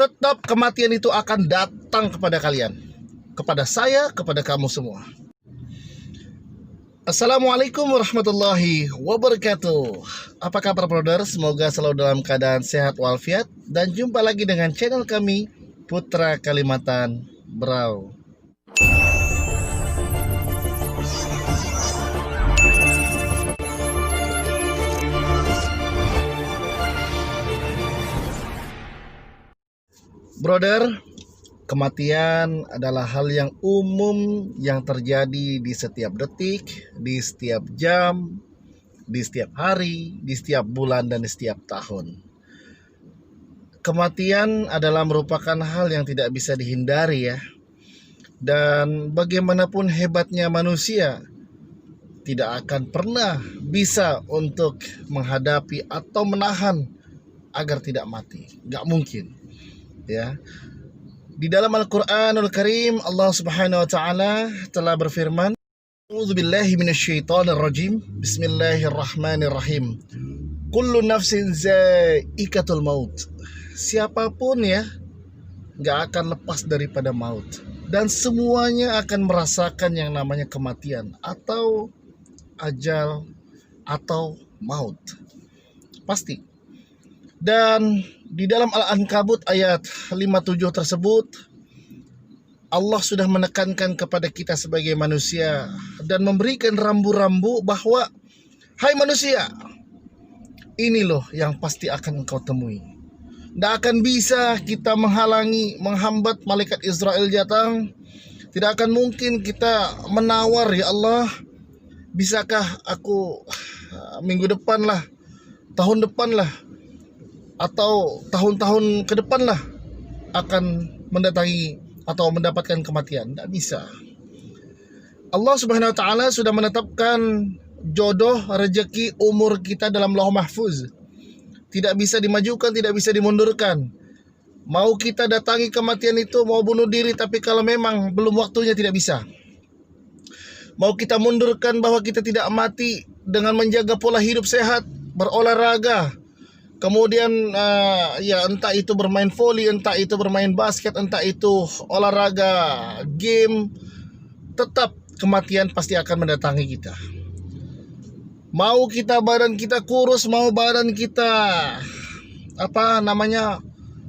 Tetap kematian itu akan datang kepada kalian, kepada saya, kepada kamu semua. Assalamualaikum warahmatullahi wabarakatuh. Apa kabar brother? Semoga selalu dalam keadaan sehat walafiat. Dan jumpa lagi dengan channel kami, Putra Kalimantan Brau. Brother, kematian adalah hal yang umum yang terjadi di setiap detik, di setiap jam, di setiap hari, di setiap bulan, dan di setiap tahun. Kematian adalah merupakan hal yang tidak bisa dihindari ya. Dan bagaimanapun hebatnya manusia, tidak akan pernah bisa untuk menghadapi atau menahan agar tidak mati. Gak mungkin. Ya, di dalam Al-Qur'anul Karim Allah Subhanahu wa taala telah berfirman, A'udzubillahi minasyaitonirrajim. Bismillahirrahmanirrahim. Kullu nafsin za'iqatul maut. Siapapun ya gak akan lepas daripada maut, dan semuanya akan merasakan yang namanya kematian atau ajal atau maut. Pasti. Dan di dalam Al-Ankabut ayat 57 tersebut, Allah sudah menekankan kepada kita sebagai manusia dan memberikan rambu-rambu bahwa, hai manusia, ini loh yang pasti akan engkau temui. Tidak akan bisa kita menghalangi, menghambat malaikat Israel datang. Tidak akan mungkin kita menawar, ya Allah, bisakah aku minggu depan lah, tahun depan lah, atau tahun-tahun ke depan lah akan mendatangi atau mendapatkan kematian. Tidak bisa. Allah Subhanahu wa taala sudah menetapkan jodoh, rezeki, umur kita dalam Lauh Mahfuz. Tidak bisa dimajukan, tidak bisa dimundurkan. Mau kita datangi kematian itu, mau bunuh diri, tapi kalau memang belum waktunya tidak bisa. Mau kita mundurkan bahwa kita tidak mati dengan menjaga pola hidup sehat, berolahraga, kemudian ya entah itu bermain voli, entah itu bermain basket, entah itu olahraga, game, tetap kematian pasti akan mendatangi kita. Mau kita badan kita kurus, mau badan kita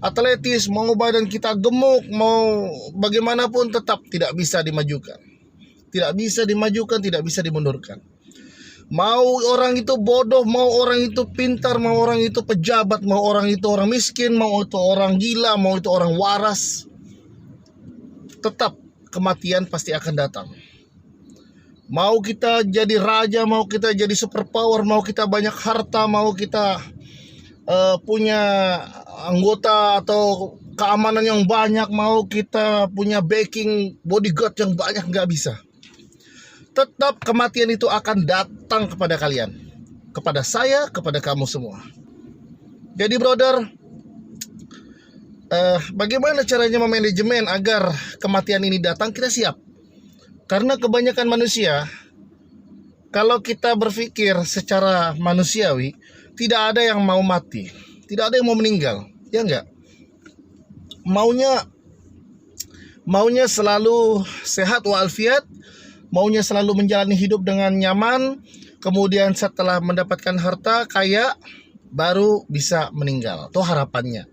atletis, mau badan kita gemuk, mau bagaimanapun tetap tidak bisa dimajukan. Tidak bisa dimajukan, tidak bisa dimundurkan. Mau orang itu bodoh, mau orang itu pintar, mau orang itu pejabat, mau orang itu orang miskin, mau itu orang gila, mau itu orang waras, tetap kematian pasti akan datang. Mau kita jadi raja, mau kita jadi superpower, mau kita banyak harta, mau kita punya anggota atau keamanan yang banyak, mau kita punya backing bodyguard yang banyak, nggak bisa. Tetap kematian itu akan datang kepada kalian, kepada saya, kepada kamu semua. Jadi brother, bagaimana caranya memanajemen agar kematian ini datang? Kita siap. Karena kebanyakan manusia, kalau kita berpikir secara manusiawi, tidak ada yang mau mati, tidak ada yang mau meninggal, ya enggak? Maunya selalu sehat walafiat, maunya selalu menjalani hidup dengan nyaman, kemudian setelah mendapatkan harta kaya baru bisa meninggal. Itu harapannya.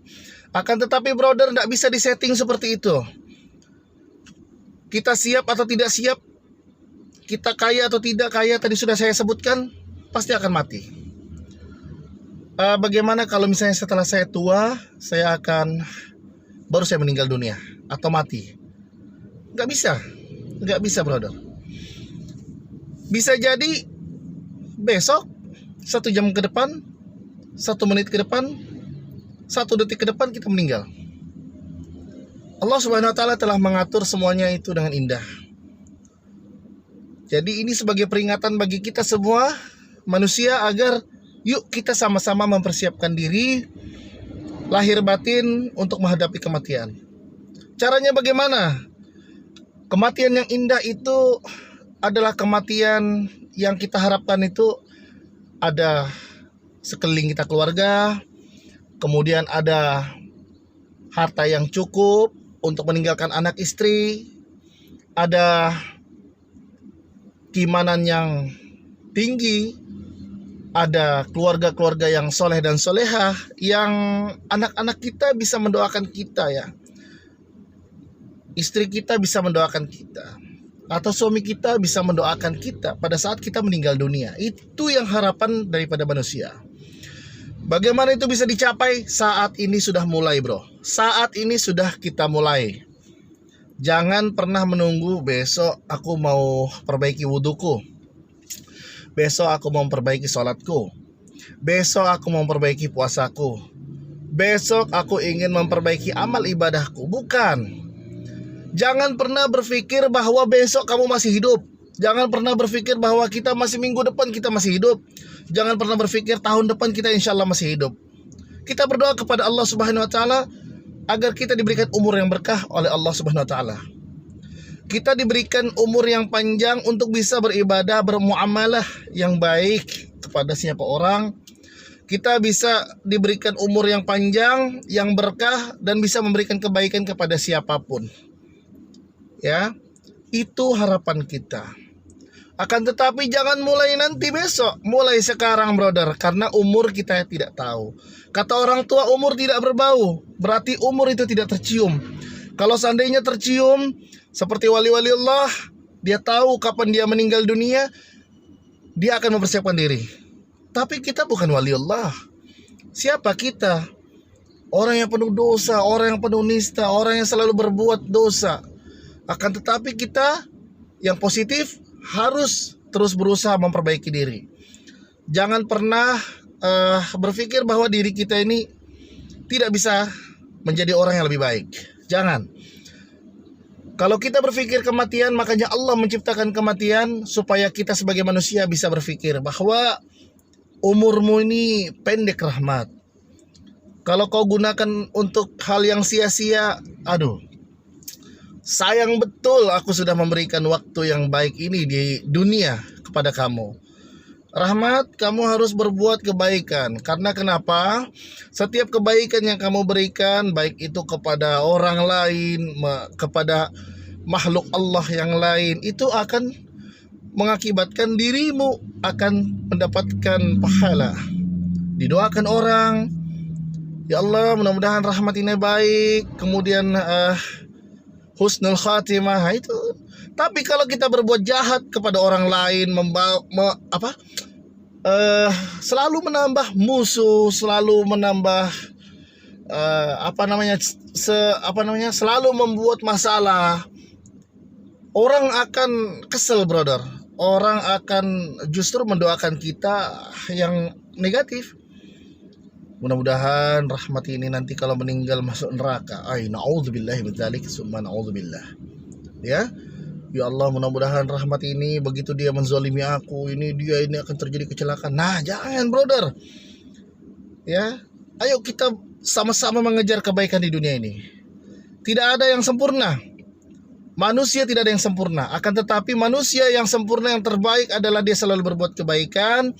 Akan tetapi brother, tidak bisa disetting seperti itu. Kita siap atau tidak siap, kita kaya atau tidak kaya, tadi sudah saya sebutkan, pasti akan mati. Bagaimana kalau misalnya setelah saya tua, baru saya meninggal dunia atau mati? Nggak bisa brother. Bisa jadi besok, 1 jam ke depan, 1 menit ke depan, 1 detik ke depan kita meninggal. Allah Subhanahu wa taala telah mengatur semuanya itu dengan indah. Jadi ini sebagai peringatan bagi kita semua manusia agar yuk kita sama-sama mempersiapkan diri lahir batin untuk menghadapi kematian. Caranya bagaimana? Kematian yang indah itu adalah kematian yang kita harapkan itu ada sekeliling kita keluarga, kemudian ada harta yang cukup untuk meninggalkan anak istri, ada keimanan yang tinggi, ada keluarga-keluarga yang soleh dan solehah, yang anak-anak kita bisa mendoakan kita ya. Istri kita bisa mendoakan kita, atau suami kita bisa mendoakan kita pada saat kita meninggal dunia. Itu yang harapan daripada manusia. Bagaimana itu bisa dicapai? Saat ini sudah mulai, bro. Saat ini sudah kita mulai. Jangan pernah menunggu besok aku mau perbaiki wuduku, besok aku mau perbaiki sholatku, besok aku mau perbaiki puasaku, besok aku ingin memperbaiki amal ibadahku. Bukan. Jangan pernah berpikir bahwa besok kamu masih hidup. Jangan pernah berpikir bahwa kita masih minggu depan kita masih hidup. Jangan pernah berpikir tahun depan kita insya Allah masih hidup. Kita berdoa kepada Allah Subhanahu Wa Taala agar kita diberikan umur yang berkah oleh Allah Subhanahu Wa Taala. Kita diberikan umur yang panjang untuk bisa beribadah, bermuamalah yang baik kepada siapa orang. Kita bisa diberikan umur yang panjang, yang berkah, dan bisa memberikan kebaikan kepada siapapun. Ya, itu harapan kita. Akan tetapi jangan mulai nanti besok, mulai sekarang, brother, karena umur kita tidak tahu. Kata orang tua, umur tidak berbau, berarti umur itu tidak tercium. Kalau seandainya tercium, seperti wali-wali Allah, dia tahu kapan dia meninggal dunia, dia akan mempersiapkan diri. Tapi kita bukan wali Allah. Siapa kita? Orang yang penuh dosa, orang yang penuh nista, orang yang selalu berbuat dosa. Akan tetapi kita yang positif harus terus berusaha memperbaiki diri. Jangan pernah berpikir bahwa diri kita ini tidak bisa menjadi orang yang lebih baik. Jangan. Kalau kita berpikir kematian, makanya Allah menciptakan kematian supaya kita sebagai manusia bisa berpikir bahwa umurmu ini pendek, Rahmat. Kalau kau gunakan untuk hal yang sia-sia, aduh, sayang betul aku sudah memberikan waktu yang baik ini di dunia kepada kamu. Rahmat, kamu harus berbuat kebaikan. Karena kenapa? Setiap kebaikan yang kamu berikan, baik itu kepada orang lain, kepada makhluk Allah yang lain, itu akan mengakibatkan dirimu akan mendapatkan pahala. Didoakan orang, ya Allah, mudah-mudahan rahmat ini baik, kemudian husnul khatimah itu. Tapi kalau kita berbuat jahat kepada orang lain, selalu menambah musuh, selalu menambah selalu membuat masalah, orang akan kesel, brother. Orang akan justru mendoakan kita yang negatif. Mudah-mudahan rahmat ini nanti kalau meninggal masuk neraka. Na'udzubillahi min dzalik, summa na'udzubillah. Ya. Ya Allah, mudah-mudahan rahmat ini begitu dia menzalimi aku, ini akan terjadi kecelakaan. Nah, jangan, brother. Ya. Ayo kita sama-sama mengejar kebaikan di dunia ini. Tidak ada yang sempurna. Manusia tidak ada yang sempurna. Akan tetapi manusia yang sempurna, yang terbaik adalah dia selalu berbuat kebaikan.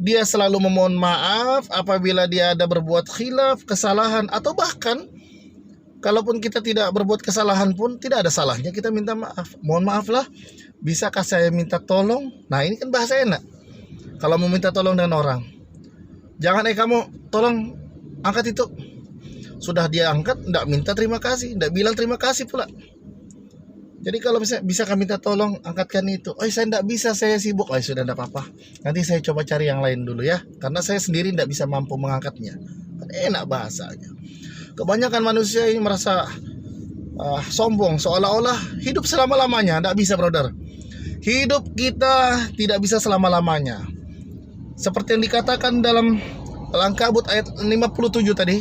Dia selalu memohon maaf apabila dia ada berbuat khilaf, kesalahan, atau bahkan kalaupun kita tidak berbuat kesalahan pun tidak ada salahnya kita minta maaf. Mohon maaf lah, bisakah saya minta tolong? Nah, ini kan bahasa enak. Kalau mau minta tolong dengan orang, jangan kamu tolong angkat itu. Sudah dia angkat, tidak minta terima kasih, tidak bilang terima kasih pula. Jadi kalau bisa kami minta tolong angkatkan itu. Saya tidak bisa, saya sibuk. Sudah tidak apa-apa. Nanti saya coba cari yang lain dulu ya. Karena saya sendiri tidak bisa mampu mengangkatnya. Enak bahasanya. Kebanyakan manusia ini merasa sombong, seolah-olah hidup selama-lamanya. Tidak bisa, brother. Hidup kita tidak bisa selama-lamanya. Seperti yang dikatakan dalam Al-Ankabut ayat 57 tadi.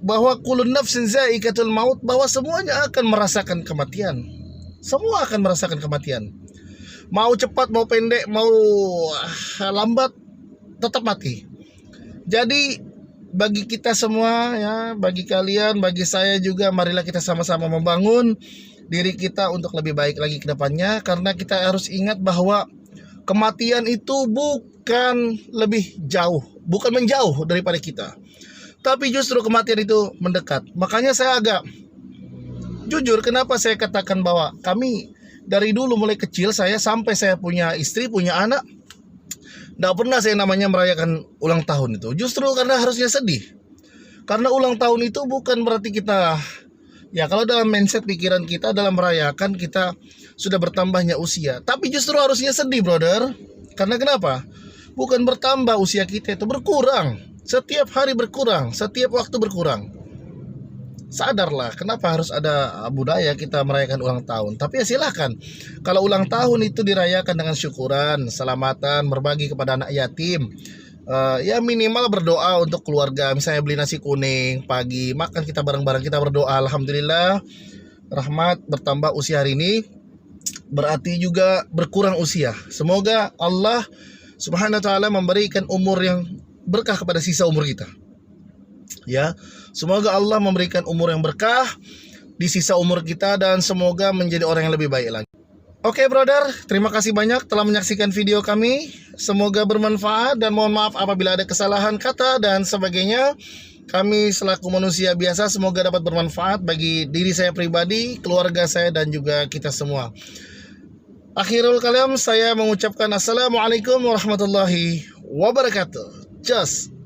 Bahwa kulun nafsin za'iqatul maut, bahwa semuanya akan merasakan kematian. Semua akan merasakan kematian. Mau cepat, mau pendek, mau lambat, tetap mati. Jadi bagi kita semua ya, bagi kalian, bagi saya juga, marilah kita sama-sama membangun diri kita untuk lebih baik lagi ke depannya. Karena kita harus ingat bahwa kematian itu bukan lebih jauh, bukan menjauh daripada kita. Tapi justru kematian itu mendekat. Makanya saya agak jujur, kenapa saya katakan bahwa kami dari dulu mulai kecil, saya sampai saya punya istri, punya anak, tidak pernah saya namanya merayakan ulang tahun itu. Justru karena harusnya sedih. Karena ulang tahun itu bukan berarti kita, ya kalau dalam mindset pikiran kita dalam merayakan kita sudah bertambahnya usia. Tapi justru harusnya sedih, brother. Karena kenapa? Bukan bertambah usia kita, itu berkurang. Setiap hari berkurang, setiap waktu berkurang. Sadarlah kenapa harus ada budaya kita merayakan ulang tahun. Tapi ya silahkan, kalau ulang tahun itu dirayakan dengan syukuran, selamatan, berbagi kepada anak yatim, ya minimal berdoa untuk keluarga. Misalnya beli nasi kuning pagi, makan kita bareng-bareng, kita berdoa, alhamdulillah rahmat bertambah usia hari ini, berarti juga berkurang usia. Semoga Allah subhanahu wa ta'ala memberikan umur yang berkah kepada sisa umur kita. Ya, semoga Allah memberikan umur yang berkah di sisa umur kita dan semoga menjadi orang yang lebih baik lagi. Oke, brother, terima kasih banyak telah menyaksikan video kami. Semoga bermanfaat dan mohon maaf apabila ada kesalahan kata dan sebagainya. Kami selaku manusia biasa semoga dapat bermanfaat bagi diri saya pribadi, keluarga saya dan juga kita semua. Akhirul kalam, saya mengucapkan assalamualaikum warahmatullahi wabarakatuh. Just